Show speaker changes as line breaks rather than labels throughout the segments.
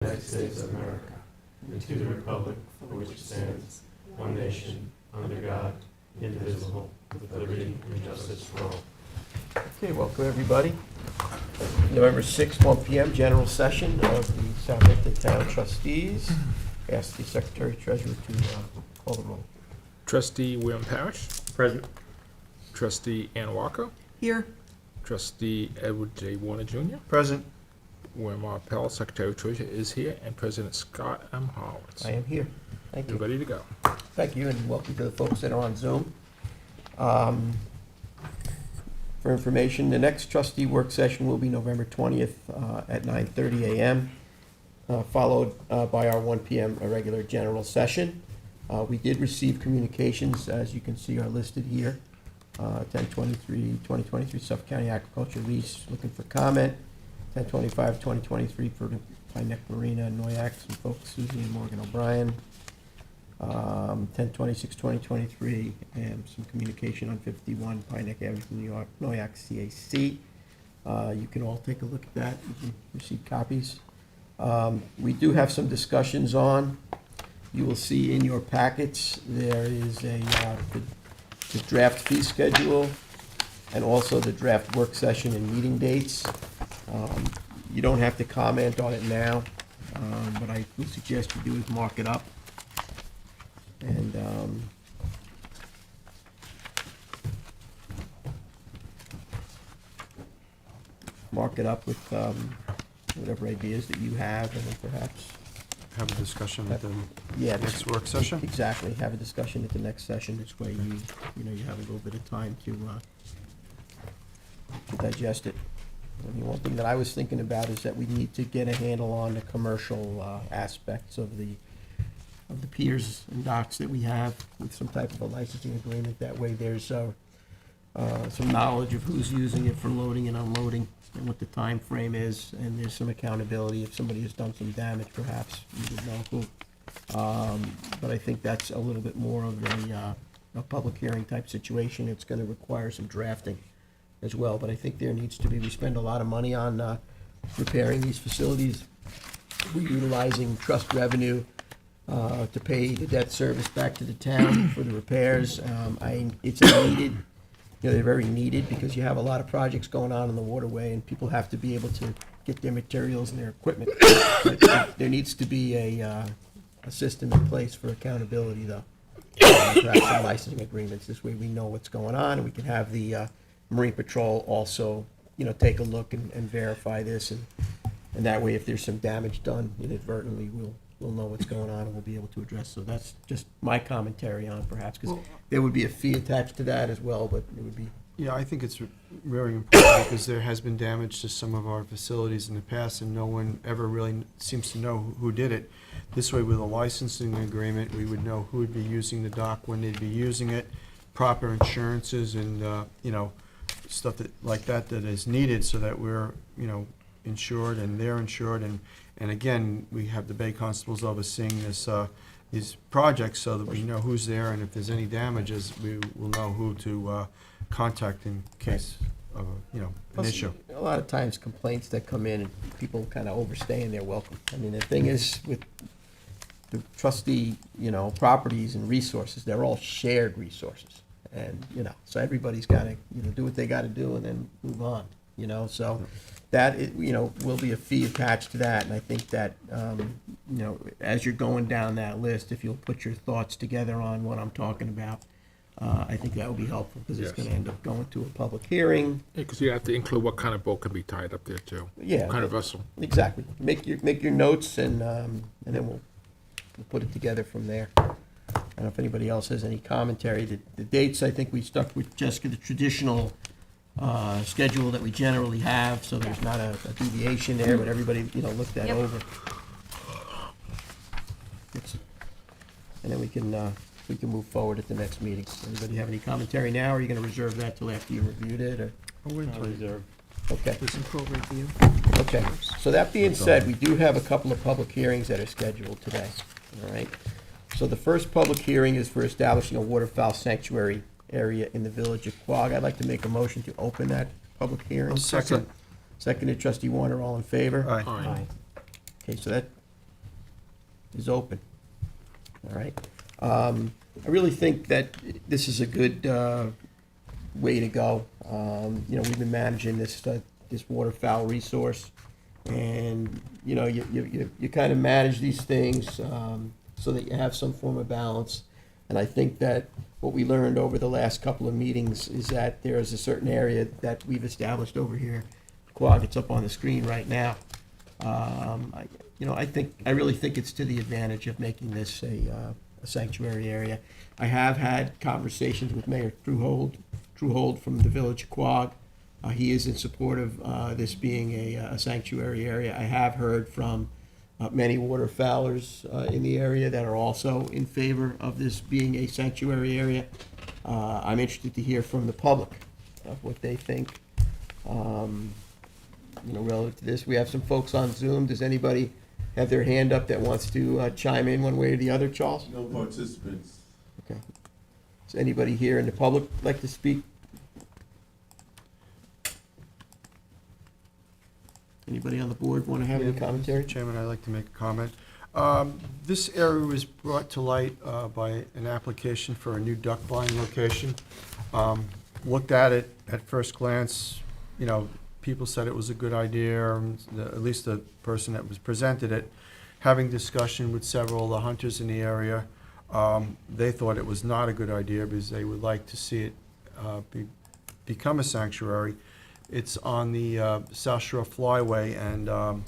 United States of America, and to the republic for which it stands, one nation, under God, indivisible, with liberty and justice for all.
Okay, welcome everybody. November 6th, 1 p.m., general session of the Southampton Town Trustees. Ask the Secretary Treasurer to call the roll.
Trustee William Parrish.
Present.
Trustee Ann Walker.
Here.
Trustee Edward J. Warner Jr.
Present.
William R. Pell, Secretary Treasurer, is here, and President Scott M. Howard.
I am here. Thank you.
You're ready to go.
Thank you, and welcome to the folks that are on Zoom. For information, the next trustee work session will be November 20th at 9:30 a.m., followed by our 1 p.m. regular general session. We did receive communications, as you can see, are listed here. 10/23/2023, Suffolk County Agriculture lease, looking for comment. 10/25/2023 for the Pine Neck Marina, Noyak, some folks, Susie and Morgan O'Brien. 10/26/2023, and some communication on 51 Pine Neck Avenue, New York, Noyak CAC. You can all take a look at that. You can receive copies. We do have some discussions on. You will see in your packets, there is the draft fee schedule and also the draft work session and meeting dates. You don't have to comment on it now, what I would suggest you do is mark it up. And mark it up with whatever ideas that you have, and then perhaps,
Have a discussion at the
yeah,
next work session?
exactly, have a discussion at the next session. This way you have a little bit of time to digest it. I mean, one thing that I was thinking about is that we need to get a handle on the commercial aspects of the piers and docks that we have with some type of a licensing agreement. That way there's some knowledge of who's using it for loading and unloading and what the time frame is, and there's some accountability. If somebody has done some damage, perhaps we would know who. But I think that's a little bit more of a public hearing type situation. It's gonna require some drafting as well, but I think there needs to be, we spend a lot of money on repairing these facilities. We're utilizing trust revenue to pay the debt service back to the town for the repairs. It's needed, they're very needed, because you have a lot of projects going on in the waterway, and people have to be able to get their materials and their equipment. But there needs to be a system in place for accountability, though. Perhaps some licensing agreements, this way we know what's going on, and we can have the Marine Patrol also, take a look and verify this, and that way, if there's some damage done inadvertently, we'll know what's going on and we'll be able to address. So that's just my commentary on perhaps, because there would be a fee attached to that as well, but it would be.
Yeah, I think it's very important because there has been damage to some of our facilities in the past and no one ever really seems to know who did it. This way, with a licensing agreement, we would know who would be using the dock, when they'd be using it, proper insurances and, stuff like that is needed so that we're, insured and they're insured. And again, we have the Bay Constables overseeing these projects so that we know who's there, and if there's any damages, we will know who to contact in case of, an issue.
A lot of times complaints that come in, and people kind of overstaying their welcome. I mean, the thing is, with the trustee, properties and resources, they're all shared resources. And, so everybody's got to, do what they got to do and then move on, so that, will be a fee attached to that. And I think that, as you're going down that list, if you'll put your thoughts together on what I'm talking about, I think that will be helpful, because it's
Yes.
going to end up going to a public hearing.
Because you have to include what kind of boat can be tied up there, too.
Yeah.
What kind of vessel.
Exactly. Make your notes, and then we'll put it together from there. I don't know if anybody else has any commentary. The dates, I think we stuck with Jessica, the traditional schedule that we generally have, so there's not a deviation there, but everybody, looked that
Yep.
over. And then we can move forward at the next meeting. Anybody have any commentary now, or are you gonna reserve that till after you reviewed it, or?
Reserve.
Okay.
There's some pro review.
Okay, so that being said, we do have a couple of public hearings that are scheduled today, all right? So the first public hearing is for establishing a waterfowl sanctuary area in the village of Quogue. I'd like to make a motion to open that public hearing.
Second.
Seconded, trustee Warner, all in favor?
Aye.
Aye.
Okay, so that is open. All right? I really think that this is a good way to go. You know, we've been managing this waterfowl resource, and, you know, you kind of manage these things so that you have some form of balance. And I think that what we learned over the last couple of meetings is that there is a certain area that we've established over here. Quag, it's up on the screen right now. I really think it's to the advantage of making this a sanctuary area. I have had conversations with Mayor Truhold from the Village of Quag. He is in support of this being a sanctuary area. I have heard from many waterfowlers in the area that are also in favor of this being a sanctuary area. I'm interested to hear from the public of what they think, relative to this. We have some folks on Zoom. Does anybody have their hand up that wants to chime in one way or the other, Charles?
No participants.
Okay. Does anybody here in the public like to speak? Anybody on the board want to have any commentary?
Mr. Chairman, I'd like to make a comment. This area was brought to light by an application for a new duck blind location. Looked at it at first glance, people said it was a good idea, at least the person that was presented it. Having discussion with several of the hunters in the area, they thought it was not a good idea because they would like to see it become a sanctuary. It's on the South Shore Flyway, and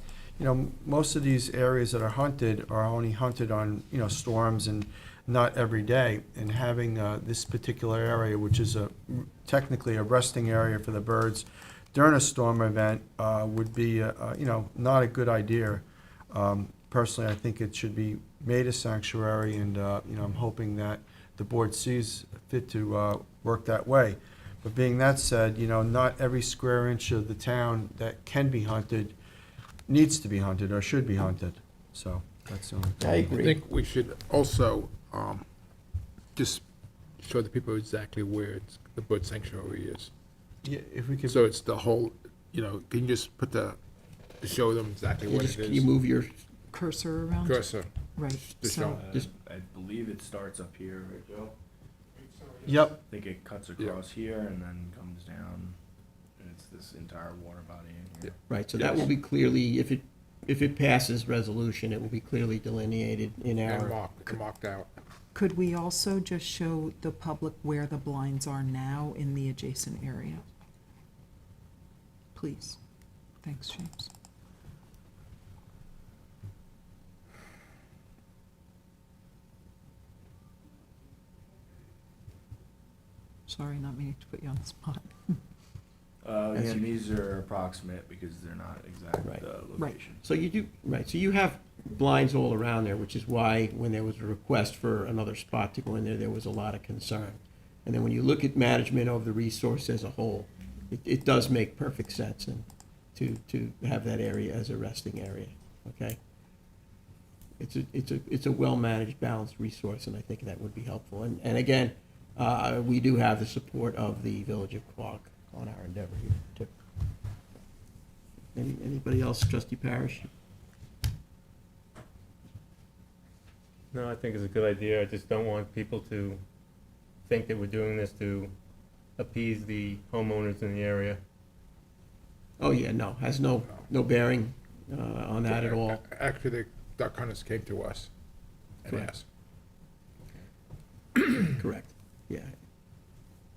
most of these areas that are hunted are only hunted on storms and not every day. And having this particular area, which is technically a resting area for the birds during a storm event, would be not a good idea. Personally, I think it should be made a sanctuary, and I'm hoping that the board sees fit to work that way. But being that said, not every square inch of the town that can be hunted needs to be hunted or should be hunted. So that's the only thing.
I
I
agree.
think we should also just show the people exactly where the bird sanctuary is.
Yeah, if we could.
So it's the whole, can you just put show them exactly what it
Can you
is?
move your,
Cursor around?
Cursor,
Right,
to show.
Just-
I believe it starts up here, right, Joe?
Yep.
I think it cuts across here and then comes down, and it's this entire water body in here.
right, so that will be clearly, if it passes resolution, it will be clearly delineated in
and
our,
marked out.
Could we also just show the public where the blinds are now in the adjacent area? Please. Thanks, James. Sorry, not meaning to put you on the spot.
As
Again,
you-
these are approximate because they're not exact
Right.
location.
so you do, right, so you have blinds all around there, which is why when there was a request for another spot to go in there, there was a lot of concern. And then when you look at management of the resource as a whole, it does make perfect sense and to have that area as a resting area, okay? It's a well-managed, balanced resource, and I think that would be helpful. And again, we do have the support of the Village of Quag on our endeavor here, too. Anybody else, Trustee Parish?
No, I think it's a good idea. I just don't want people to think that we're doing this to appease the homeowners in the area.
Oh, yeah, no, has no bearing on that at all.
Actually, the duck hunters came to us and
Correct.
asked.
Correct, yeah.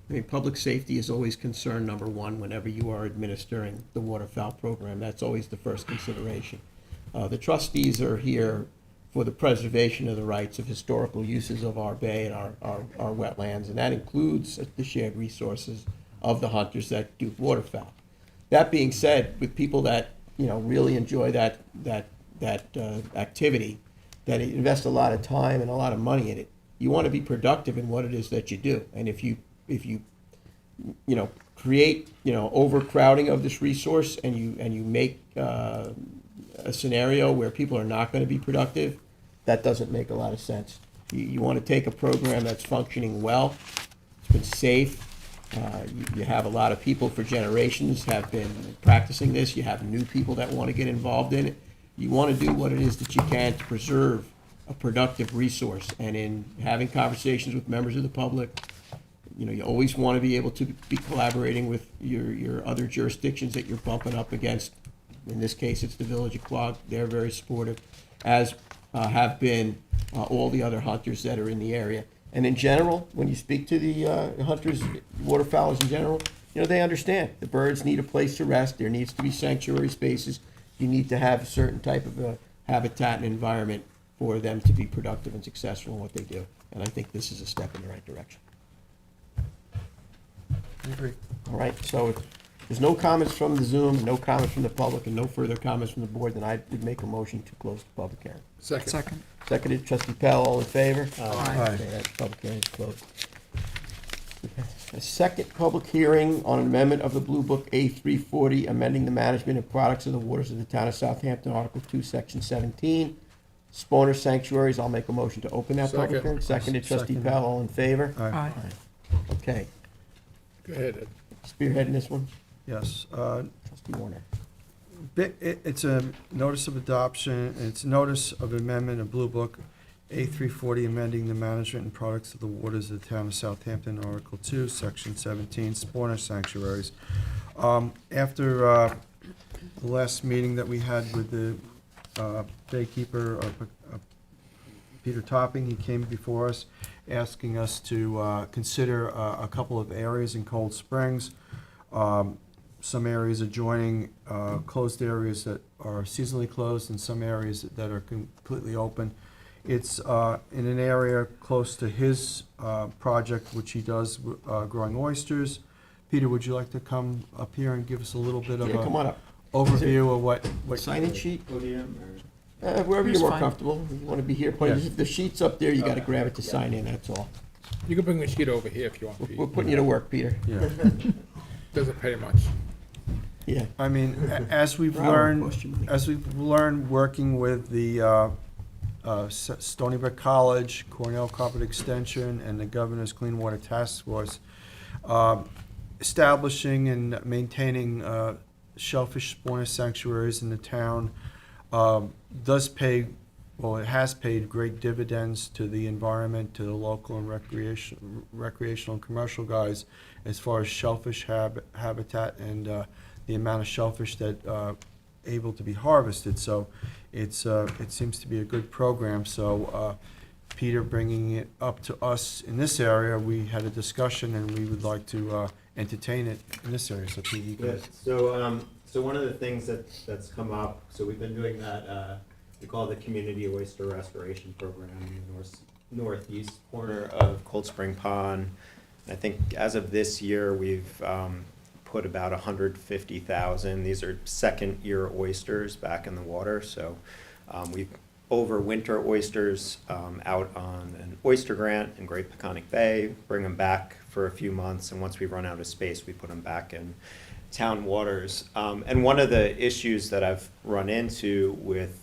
I mean, public safety is always concern number one whenever you are administering the waterfowl program. That's always the first consideration. The trustees are here for the preservation of the rights of historical uses of our bay and our wetlands, and that includes the shared resources of the hunters that do waterfowl. That being said, with people that, really enjoy that activity, that invest a lot of time and a lot of money in it, you want to be productive in what it is that you do. And if you create, overcrowding of this resource and you make a scenario where people are not going to be productive, that doesn't make a lot of sense. You want to take a program that's functioning well, it's been safe, you have a lot of people for generations have been practicing this, you have new people that want to get involved in it. You want to do what it is that you can to preserve a productive resource. And in having conversations with members of the public, you know, you always want to be able to be collaborating with your other jurisdictions that you're bumping up against. In this case, it's the Village of Quogue. They're very supportive, as have been all the other hunters that are in the area. And in general, when you speak to the hunters, waterfowlers in general, you know, they understand. The birds need a place to rest. There needs to be sanctuary spaces. You need to have a certain type of a habitat and environment for them to be productive and successful in what they do. And I think this is a step in the right direction.
I agree.
All right, so if there's no comments from the Zoom, no comments from the public, and no further comments from the board, then I would make a motion to close the public hearing.
Second.
Second.
Seconded, trustee Pell, all in favor?
Aye.
Okay, that public hearing is closed. A second public hearing on an amendment of the Blue Book A340, amending the management and products of the waters of the town of Southampton, Article 2, Section 17. Spawner sanctuaries, I'll make a motion to open that public
Second.
hearing. Seconded, trustee
Second.
Pell, all in favor?
Aye.
Okay,
Go ahead, Ed.
spearheading this one,
Yes.
trustee Warner.
It's a notice of adoption, it's a notice of amendment of Blue Book A340, amending the management and products of the waters of the town of Southampton, Article 2, Section 17, spawner sanctuaries. After the last meeting that we had with the baykeeper, Peter Topping, he came before us, asking us to consider a couple of areas in Cold Springs. Some areas adjoining closed areas that are seasonally closed and some areas that are completely open. It's in an area close to his project, which he does growing oysters. Peter, would you like to come up here and give us a little bit of
Yeah, come on up.
overview of what?
Sign-in sheet?
Podium
Wherever
Here's
you're more
fine.
comfortable. You want to be here, if the sheet's up there, you got to grab it to sign in, that's all.
You can bring the sheet over here if you want, Pete.
We're putting you to work, Peter.
Yeah.
Doesn't pay much.
Yeah.
I mean, as we've
Bravo,
learned,
question.
as we've learned working with the Stony Brook College, Cornell Carpet Extension, and the Governor's Clean Water Task Force, establishing and maintaining shellfish spawner sanctuaries in the town does pay, well, it has paid great dividends to the environment, to the local and recreational and commercial guys, as far as shellfish habitat and the amount of shellfish that able to be harvested. So it seems to be a good program. So Peter bringing it up to us in this area, we had a discussion and we would like to entertain it in this area. So Pete, you
Good.
can.
So one of the things that's come up, so we've been doing that, we call it the Community Oyster Restoration Program in the northeast corner of Cold Spring Pond. I think as of this year, we've put about 150,000. These are second-year oysters back in the water. So we overwinter oysters out on an oyster grant in Great Peconic Bay, bring them back for a few months, and once we run out of space, we put them back in town waters. And one of the issues that I've run into with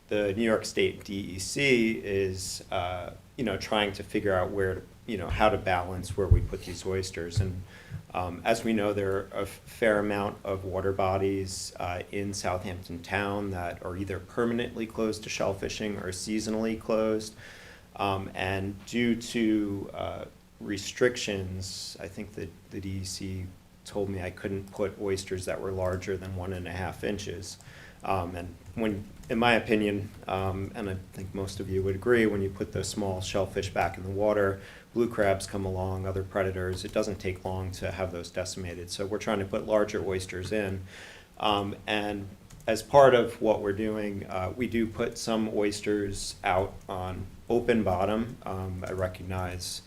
the New York State DEC is, trying to figure out where to, how to balance where we put these oysters. And as we know, there are a fair amount of water bodies in Southampton town that are either permanently closed to shellfishing or seasonally closed. And due to restrictions, I think that the DEC told me I couldn't put oysters that were larger than 1.5 inches. And when, in my opinion, and I think most of you would agree, when you put those small shellfish back in the water, blue crabs come along, other predators, it doesn't take long to have those decimated. So we're trying to put larger oysters in. And as part of what we're doing, we do put some oysters out on open bottom. I recognize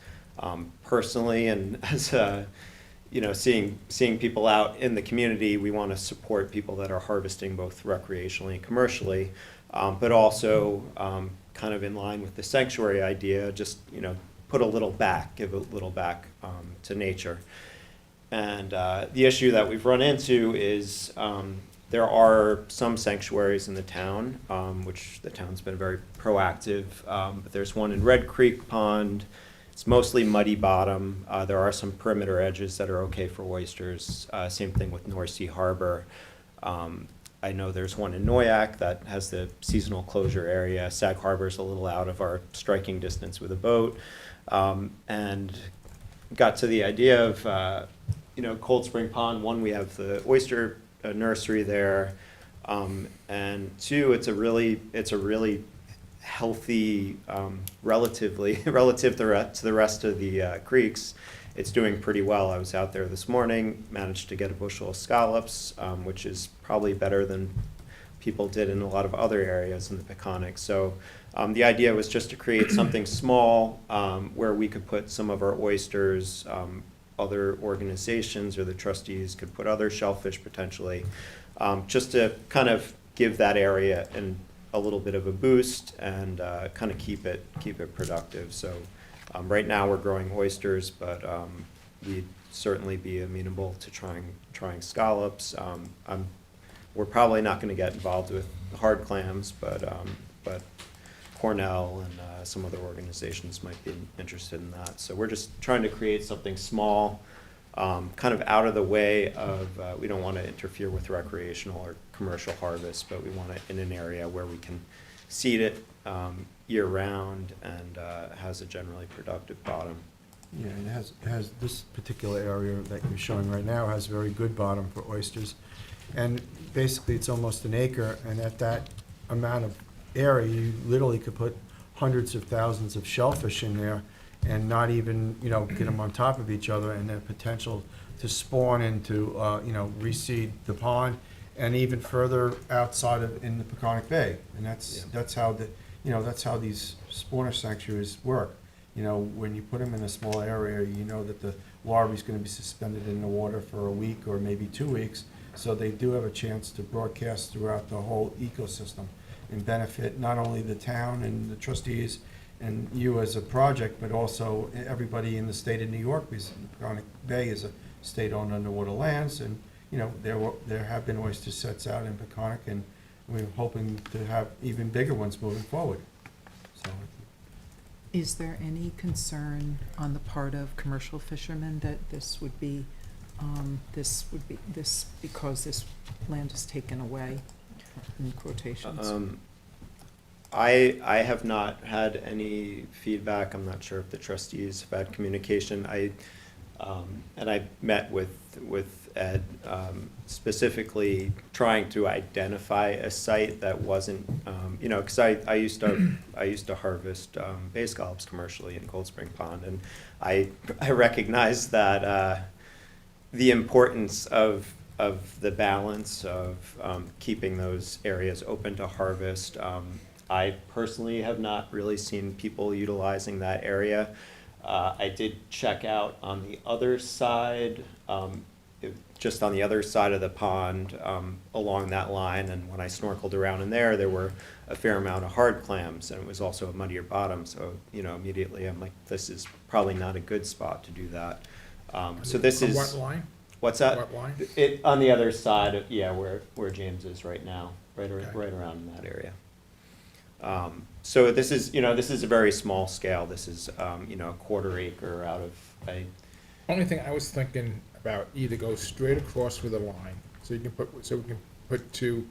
personally, and as seeing people out in the community, we want to support people that are harvesting both recreationally and commercially, but also kind of in line with the sanctuary idea, just put a little back, give a little back to nature. And the issue that we've run into is there are some sanctuaries in the town, which the town's been very proactive, but there's one in Red Creek Pond. It's mostly muddy bottom. There are some perimeter edges that are okay for oysters. Same thing with North Sea Harbor. I know there's one in Noyak that has the seasonal closure area. Sag Harbor's a little out of our striking distance with a boat. And got to the idea of, Cold Spring Pond. One, we have the oyster nursery there. And two, it's a really healthy, relative to the rest of the creeks. It's doing pretty well. I was out there this morning, managed to get a bushel of scallops, which is probably better than people did in a lot of other areas in the Peconic. So the idea was just to create something small where we could put some of our oysters, other organizations or the trustees could put other shellfish potentially, just to kind of give that area a little bit of a boost and kind of keep it productive. So right now we're growing oysters, but we'd certainly be amenable to trying scallops. We're probably not going to get involved with hard clams, but Cornell and some other organizations might be interested in that. So we're just trying to create something small, kind of out of the way of, we don't want to interfere with recreational or commercial harvest, but we want it in an area where we can seed it year-round and has a generally productive bottom.
Yeah, and it has this particular area that you're showing right now has very good bottom for oysters. And basically, it's almost an acre, and at that amount of area, you literally could put hundreds of thousands of shellfish in there and not even, get them on top of each other, and the potential to spawn and to, reseed the pond and even further outside of, in the Peconic Bay. And that's how that's how these spawner sanctuaries work. When you put them in a small area, you know that the larvae is going to be suspended in the water for a week or maybe 2 weeks, so they do have a chance to broadcast throughout the whole ecosystem and benefit not only the town and the trustees and you as a project, but also everybody in the state of New York, because the Peconic Bay is a state-owned underwater lands, and there have been oyster sets out in Peconic, and we're hoping to have even bigger ones moving forward. So,
Is there any concern on the part of commercial fishermen that this because this land is taken away, in quotations?
I have not had any feedback. I'm not sure if the trustees have had communication. And I met with Ed, specifically trying to identify a site that wasn't, because I used to harvest bay scallops commercially in Cold Spring Pond, and I recognize that the importance of the balance of keeping those areas open to harvest. I personally have not really seen people utilizing that area. I did check out on the other side, just on the other side of the pond, along that line, and when I snorkeled around in there were a fair amount of hard clams, and it was also a muddier bottom, so, immediately I'm like, this is probably not a good spot to do that. So this is...
What line?
What's that?
What line?
It, on the other side of, where James is right now, right
Okay.
around in that area. So this is a very small scale. This is, a quarter acre out of a...
Only thing I was thinking about, either go straight across with a line, so we can put two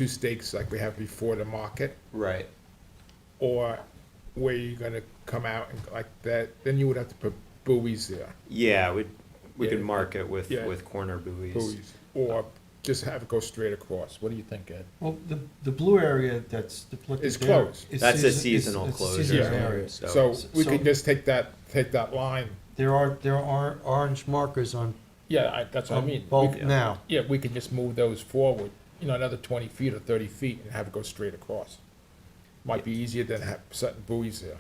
stakes like we have before the market,
Right.
or where you're gonna come out and like that, then you would have to put buoys there.
Yeah, we could
Yeah.
mark it with
Yeah.
corner buoys.
Buoys, or just have it go straight across. What do you think, Ed?
well, the blue area that's depicted
It's
there
closed.
is
That's a
it's
seasonal
a
closure.
seasonal
Yeah.
area.
So we
so-
could just take that line.
There are orange markers on
Yeah, that's what I mean.
both
Yeah.
now.
Yeah, we could just move those forward, another 20 feet or 30 feet and have it go straight across. Might be easier than setting buoys there.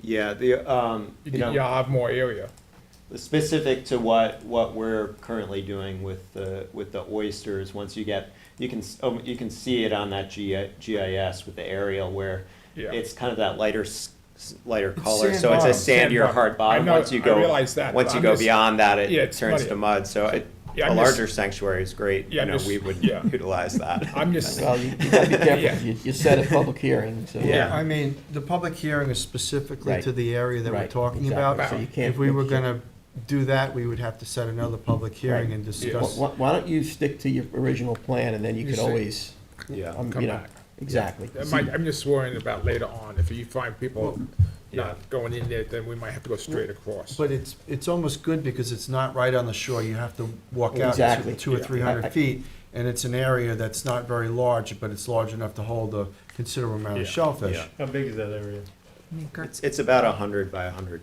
Yeah,
You'll have more area.
specific to what we're currently doing with the oysters, once you can see it on that GIS with the aerial where
Yeah.
it's kind of that lighter
It's
color,
sand
so it's a
bottom.
sandier
Sand
hard
bottom.
bottom.
I know,
Once you
I
go,
realize that,
once
but
you
I'm
go
just-
beyond that, it
Yeah, it's
turns to
muddy.
mud. So
I'm
a
just-
larger sanctuary is great.
Yeah, I'm just-
We would
yeah.
utilize that.
I'm just,
Well, you gotta be
Yeah.
careful, you set a public hearing, so.
Yeah.
I mean, the public hearing is specifically
Right.
to the area that we're
Right,
talking
exactly.
about.
So you can't
If we were
mix it.
gonna do that, we would have to set another public hearing and discuss.
Why don't you stick to your original plan, and then you
You
could
say-
always,
Yeah.
Come
you know,
back.
exactly.
I'm just worrying about later on, if you find people not going in there, then we might have to go straight across.
But it's almost good because it's not right on the shore. You have to walk out
Exactly.
200 or
Yeah.
300 feet, and it's an area that's not very large, but it's large enough to hold a considerable amount of
Yeah.
shellfish.
Yeah.
How big is that area?
Meeker.
It's about 100 by 100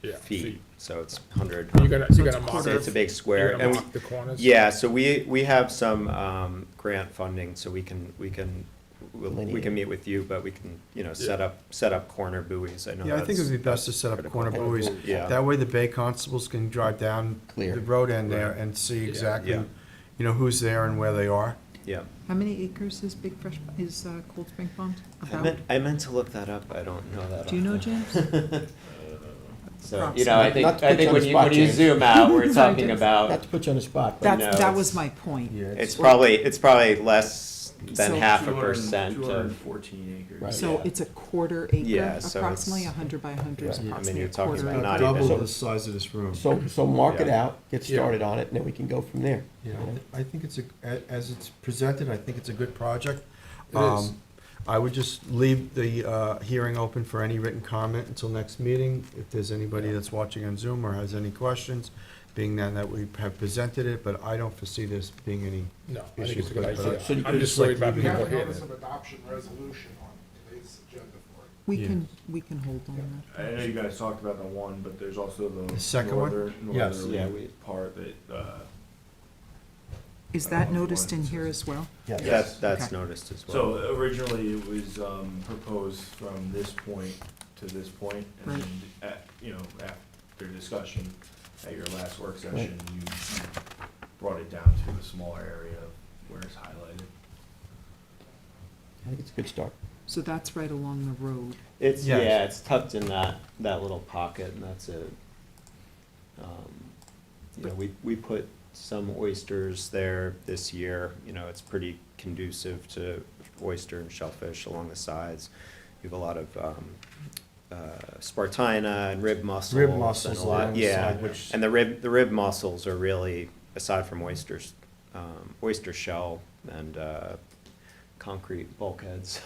Yeah,
feet,
feet.
so it's 100.
You're gonna
So
mark,
it's a
you're
quarter.
It's a big square.
gonna
And we-
mark the corners?
Yeah, so we have some grant funding, so we can meet with you, but we can, set up corner buoys. I know
Yeah, I think it would be best to
that's
set up
critical.
corner buoys.
Yeah.
That way the bay constables can drive down
Clear.
the road end there
Right.
and see
Yeah.
exactly,
Yeah.
who's there and where they are.
Yeah.
How many acres is Cold Spring Pond? About?
I meant to look that up. I don't know that.
Do you know,
off the-
James?
So,
Props.
I think,
Not to put you on the spot,
when you
James.
zoom out, we're
Sorry,
talking
James.
Not
about,
to put you on the spot, but
No,
That was
it's-
my point.
it's probably less than
So-
half a percent of,
214 acres.
Right.
So
Yeah.
it's a quarter acre,
Yeah, so
approximately,
it's-
100 by 100 is
Right. I mean,
approximately
you're
a
talking
quarter
about
acre.
not even-
Double the size of this room.
so mark it
Yeah.
out, get
Yeah.
started on it, and then we can go from there.
Yeah, I think as it's presented, I think it's a good project.
It is.
I would just leave the hearing open for any written comment until next meeting. If there's anybody that's watching on Zoom or has any questions, being that we have presented it, but I don't foresee this being any.
No, I think it's a
Issues
good
with it.
idea.
So you
I'm
could
just
just like
worried about
leave
people
it-
here.
Notice of adoption resolution on today's agenda for it.
We
Yeah.
can hold on that.
I know you guys talked about the one, but there's also the
The second one?
northern,
Yes.
northern
Yeah, we-
part that,
Is that noticed in here as well?
that's
Okay.
noticed as well.
so originally it was, proposed from this point to this point, and
Right.
then, after discussion at your last work session, you brought it down to a smaller area where it's highlighted.
I think it's a good start.
So that's right along the road.
It's,
Yes.
yeah, it's tucked in that little pocket, and that's it. We put some oysters there this year, it's pretty conducive to oyster and shellfish along the sides. You have a lot of, Spartina and rib mussels.
Rib
and
mussels
a lot-
along the
yeah.
side, which-
And the rib mussels are really, aside from oysters, oyster shell and, concrete bulkheads,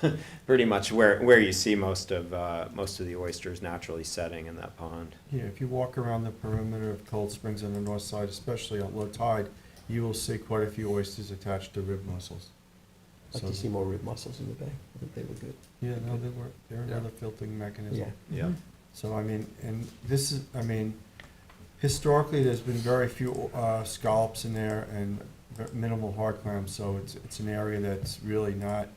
pretty much where you see most of the oysters naturally setting in that pond.
Yeah, if you walk around the perimeter of Cold Springs on the north side, especially at low tide, you will see quite a few oysters attached to rib mussels.
Like to see more rib mussels in the bay. I think they were good.
Yeah, no, they're another filtering mechanism.
Yeah.
Yeah.
Mhm.
So, and this is, historically, there's been very few scallops in there and minimal hard clams, so it's an area that's really not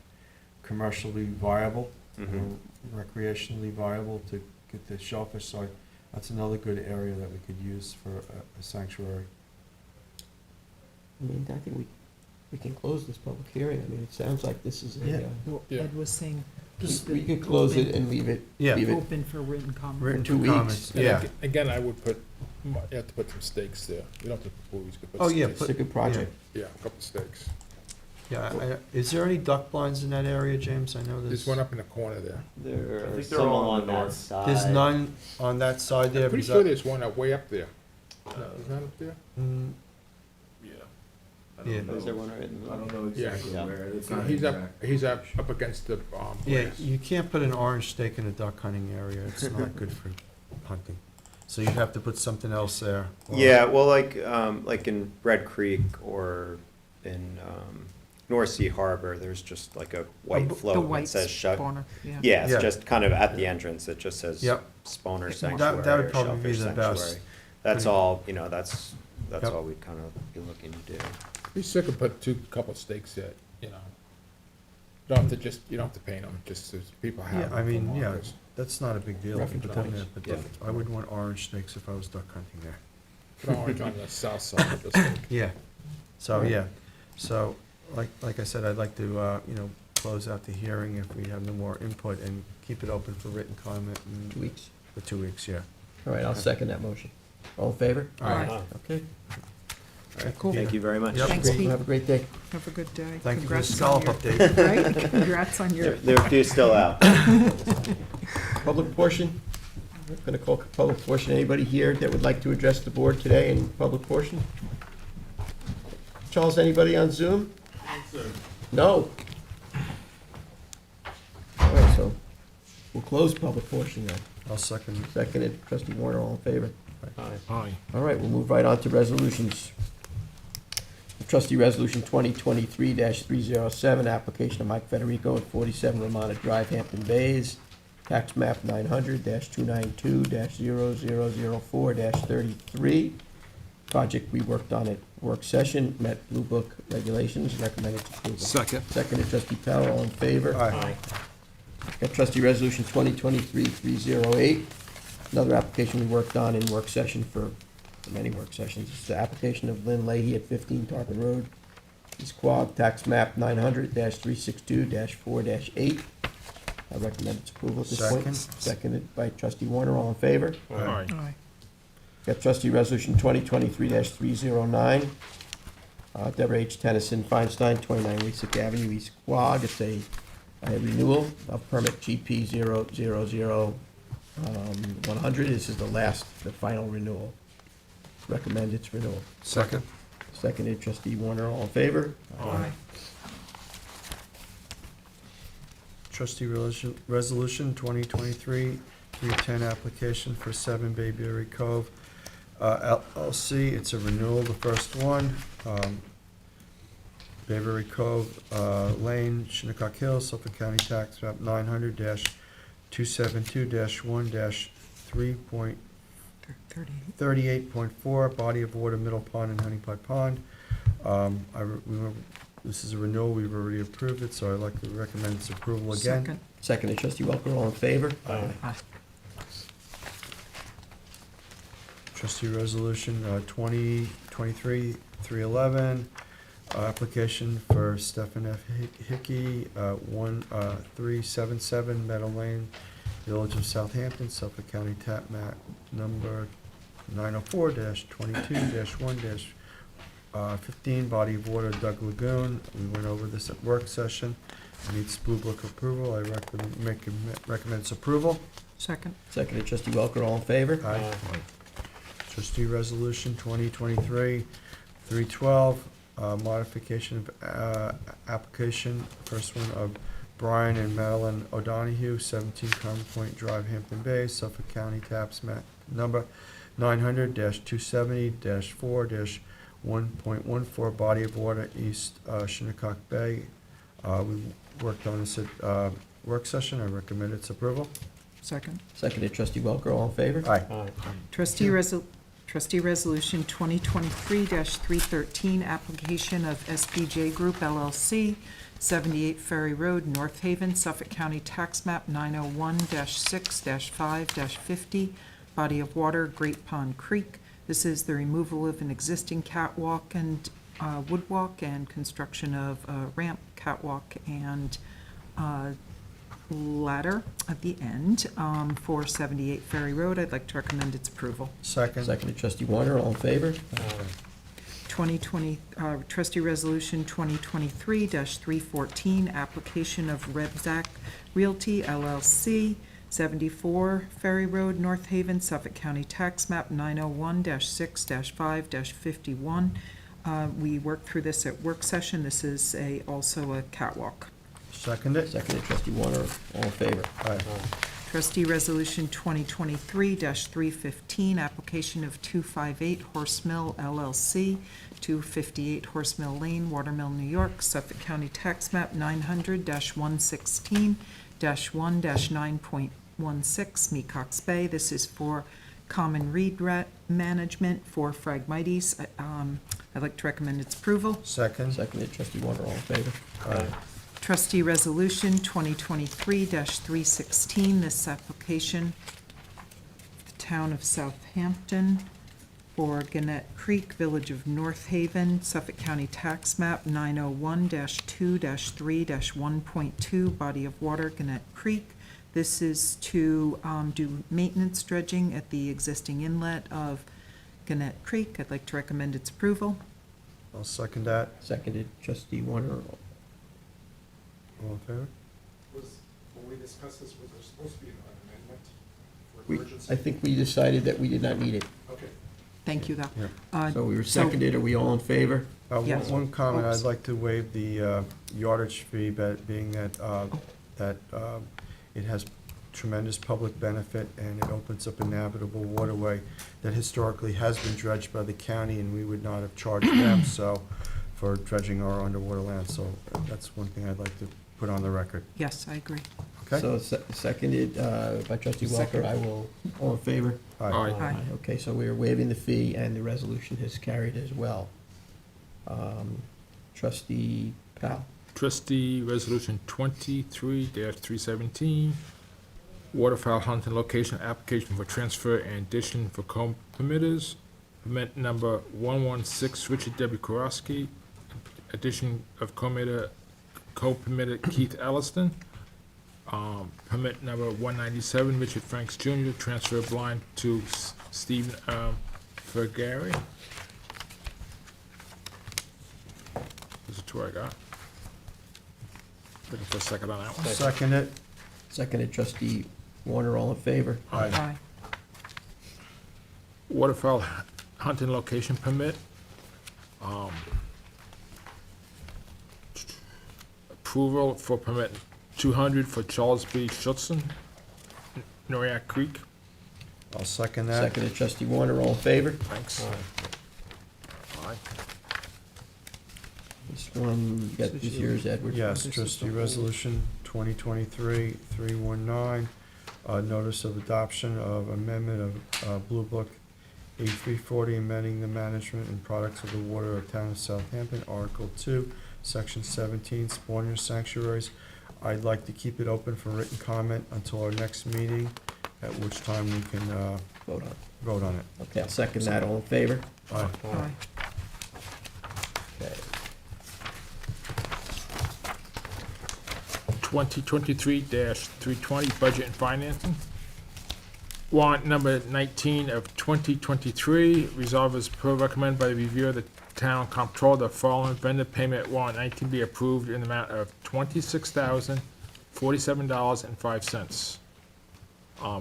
commercially viable,
Mhm.
or recreationally viable to get the shellfish, so that's another good area that we could use for a sanctuary.
I mean, I think we can close this public hearing. I mean, it sounds like this is
Yeah.
a,
Well,
Yeah.
Ed was saying.
just,
keep
we can close it and leave it.
Yeah.
Leave it.
Open for written comment.
Written
2 weeks.
comments,
And
yeah.
Again, I would put, you have to put some stakes there. You don't have to put buoys, you could put
Oh, yeah,
stakes.
It's a good project.
Yeah, a couple stakes.
Yeah, is there any duck blinds in that area, James? I know
There's one up in the corner there.
There
I
are
think they're
some
all on
along
the
that
north.
side.
There's none on that side there?
I'm pretty
because
sure
that-
there's one way up there. No, there's not up there?
Mm,
Yeah.
Yeah.
I don't
Is there
know.
one right in the
I
middle?
don't know
Yeah.
exactly
Yeah.
where, it's not
He's
exact.
up against the,
Yeah,
grass.
you can't put an orange stake in a duck hunting area, it's not good for hunting. So you'd have to put something else there. or-
Yeah, well, like in Red Creek or in North Sea Harbor, there's just like a white
The
float that
white
says shut.
spawner, yeah.
Yeah, it's
Yeah.
just kind of at the entrance, it just says
Yep.
spawner
That-
sanctuary
that would
or
probably be
shellfish
the best.
sanctuary. That's
Pretty-
all, that's
Yep.
all we'd kind of be looking to do.
You still could put couple stakes there, You don't have to paint them, just so people have
Yeah,
them.
I mean,
for
yeah,
markers.
that's not a big deal if you
Reference
put them there,
points.
but
Yeah.
I wouldn't want orange stakes if I was duck hunting there.
Put orange on the south side of the stake.
Yeah, so,
Right.
yeah, so, like I said, I'd like to, close out the hearing if we have no more input and keep it open for written comment
2 weeks.
for 2 weeks, yeah.
All right, I'll second that motion. All in favor?
Aye.
Okay.
Cool.
Thank you very much.
Yep.
Thanks,
Great.
Pete.
Have a great day.
Have a good day.
Thank you for the
Congrats on
scallop
your-
update.
Right, congrats on your,
There are a few still out.
Public portion? I'm going to call public portion. Anybody here that would like to address the board today in public portion? Charles, anybody on Zoom? No. All right, so we'll close public portion then.
I'll second.
Seconded, trustee Warner, all in favor?
Aye.
All right, we'll move right on to resolutions. Trustee Resolution 2023-307, application of Mike Federico at 47 Ramona Drive, Hampton Bays, tax map 900-292-0004-33. Project we worked on at work session, met Blue Book regulations, recommended approval.
Second.
Seconded, trustee Powell, all in favor?
Aye.
Got trustee resolution 2023-308, another application we worked on in work session for many work sessions. It's the application of Lynn Leahy at 15 Tarpon Road, East Quogue, tax map 900-362-4-8. I recommend its approval at this point.
Second.
Seconded by trustee Warner, all in favor?
Aye.
Aye.
Got trustee resolution 2023-309, Deborah H. Tennyson Feinstein, 29 Weeksick Avenue, East Quogue. It's a renewal of permit GP 000-100. This is the final renewal. Recommend its renewal.
Second.
Seconded, trustee Warner, all in favor?
Aye.
Trustee resolution 2023-310, application for 7 Bayberry Cove LLC. It's a renewal, the first one. Bayberry Cove Lane, Shinnecock Hills, Suffolk County Tax Map 900-272-1-3.38.4,
38.
body of water, Middle Pond and Honey Pot Pond. This is a renewal, we've already approved it, so I'd like to recommend its approval again.
Second.
Seconded, trustee Welker, all in favor?
Aye.
Aye.
Trustee resolution 2023-311, application for Stephen F. Hickey, 1377 Meadow Lane, Village of Southampton, Suffolk County Tap Map number 904-22-1-15, body of water, Doug Lagoon. We went over this at work session. It needs Blue Book approval. I recommend its approval.
Second.
Seconded, trustee Welker, all in favor?
Aye. Trustee resolution 2023-312, modification of application, first one of Brian and Madeline O'Donohue, 17 Carmel Point Drive, Hampton Bays, Suffolk County, tax map number 900-270-4-1.14, body of water, East Shinnecock Bay. We worked on this at work session. I recommend its approval.
Second.
Seconded, trustee Welker, all in favor?
Aye.
Trustee Resolution 2023-313, application of SBJ Group LLC, 78 Ferry Road, North Haven, Suffolk County Tax Map 901-6-5-50, body of water, Great Pond Creek. This is the removal of an existing catwalk and woodwalk and construction of a ramp, catwalk, and ladder at the end for 78 Ferry Road. I'd like to recommend its approval.
Second.
Seconded, trustee Warner, all in favor?
2020, trustee resolution 2023-314, application of Rebzac Realty LLC, 74 Ferry Road, North Haven, Suffolk County Tax Map 901-6-5-51. We worked through this at work session. This is also a catwalk.
Second it.
Seconded, trustee Warner, all in favor?
Aye.
Trustee resolution 2023-315, application of 258 Horse Mill LLC, 258 Horse Mill Lane, Watermill, New York, Suffolk County Tax Map 900-116-1-9.16, Mecox Bay. This is for common reed management for Phragmites. I'd like to recommend its approval.
Second.
Seconded, trustee Warner, all in favor?
Aye.
Trustee resolution 2023-316, this application, the town of Southampton for Gannett Creek, Village of North Haven, Suffolk County Tax Map 901-2-3-1.2, body of water, Gannett Creek. This is to do maintenance dredging at the existing inlet of Gannett Creek. I'd like to recommend its approval.
I'll second that.
Seconded, trustee Warner,
All in favor?
Was, when we discussed this, was there supposed to be an amendment
We,
emergency?
I think we decided that we did not need it.
Okay.
Thank you, though.
Yeah.
So we were
so-
seconded, are we all in favor?
Yes.
One comment,
Oops.
I'd like to waive the yardage fee, but being that, it has tremendous public benefit and it opens up a navigable waterway that historically has been dredged by the county, and we would not have charged them, so, for dredging our underwater land. So that's one thing I'd like to put on the record.
Yes, I agree.
Okay?
So seconded by trustee Welker, I will, all in favor?
Aye.
Aye.
Okay, so we are waiving the fee and the resolution has carried as well. Trustee Powell.
Trustee Resolution 23-317, waterfowl hunting location application for transfer and addition for co-permitters. Permit number 116, Richard W. Kowalski, addition of co-permitter Keith Elliston. Permit number 197, Richard Franks Jr., transfer blind to Stephen Fergari. Those are two I got. Looking for a second on that one.
Second it.
Seconded trustee Warner, all in favor?
Aye.
Waterfowl hunting location permit. Approval for permit 200 for Charles B. Schutzen, Noriak Creek.
I'll second that.
Seconded trustee Warner, all in favor?
Thanks. Aye.
This one, you got this year's Edward.
Yes, trustee resolution 2023-319, notice of adoption of amendment of Blue Book 8340, amending the management and products of the water of town of Southampton, Article 2, Section 17, spawner sanctuaries. I'd like to keep it open for written comment until our next meeting, at which time we can
Vote on it.
vote on it.
Okay, I'll second that, all in favor?
Aye.
Aye.
Okay.
2023-320, budget and financing. Warrant number 19 of 2023, resolved as per recommended by the review of the town comptroller, the following vendor payment warrant 19 be approved in the amount of $26,047.05.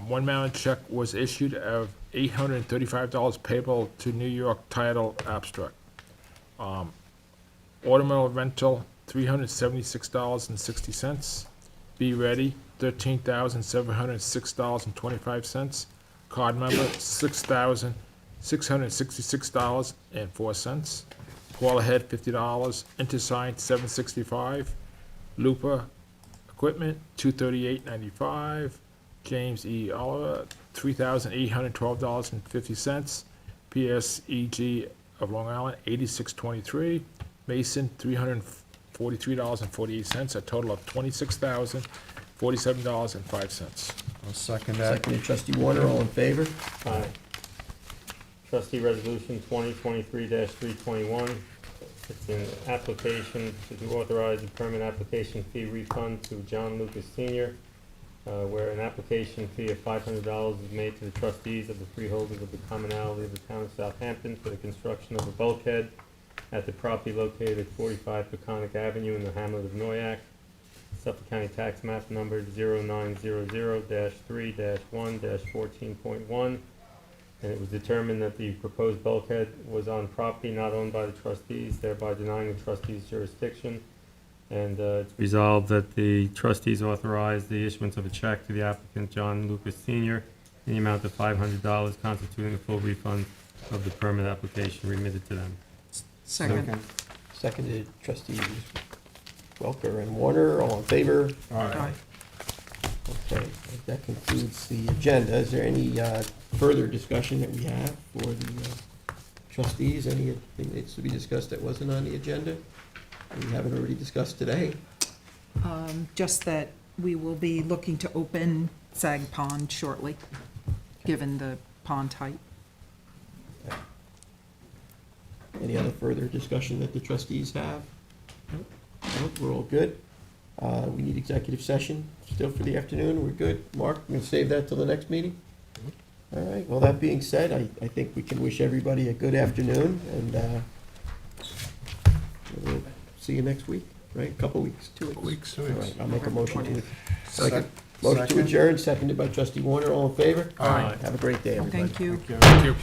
One mailing check was issued of $835 payable to New York Title Abstract. Automobile rental, $376.60. Be Ready, $13,706.25. Card member, $6,666.04. Call Ahead, $50. Intersign, $765. Looper Equipment, $238.95. James E. Oliver, $3,812.50. PSEG of Long Island, $86.23. Mason, $343.48, a total of $26,047.05.
I'll second that.
Seconded trustee Warner, all in favor?
Aye. Trustee Resolution 2023-321. It's an application to authorize a permit application fee refund to John Lucas Sr., where an application fee of $500 is made to the trustees of the freeholders of the commonalty of the town of Southampton for the construction of a bulkhead at the property located at 45 Peconic Avenue in the hamlet of Noyak. Suffolk County Tax Map Number 0900-3-1-14.1. And it was determined that the proposed bulkhead was on property not owned by the trustees, thereby denying the trustees jurisdiction. And it's resolved that the trustees authorize the issuance of a check to the applicant, John Lucas Sr., in the amount of $500, constituting a full refund of the permit application remitted to them.
Second.
Seconded trustees Welker and Warner, all in favor?
Aye.
Okay, that concludes the agenda. Is there any further discussion that we have for the trustees? Anything that needs to be discussed that wasn't on the agenda? We haven't already discussed today?
Just that we will be looking to open Sag Pond shortly, given the pond height.
Any other further discussion that the trustees have? Nope. Nope, we're all good. We need executive session still for the afternoon. We're good. Mark, we're gonna save that till the next meeting? All right, well, that being said, I think we can wish everybody a good afternoon, and we'll see you next week, right? Couple weeks, 2 weeks?
Weeks.
All right, I'll make a motion to.
Second.
Motion to
Second.
adjourn, seconded by trustee Warner, all in favor?
Aye.
Have a great day, everybody.
Thank you.
Thank you.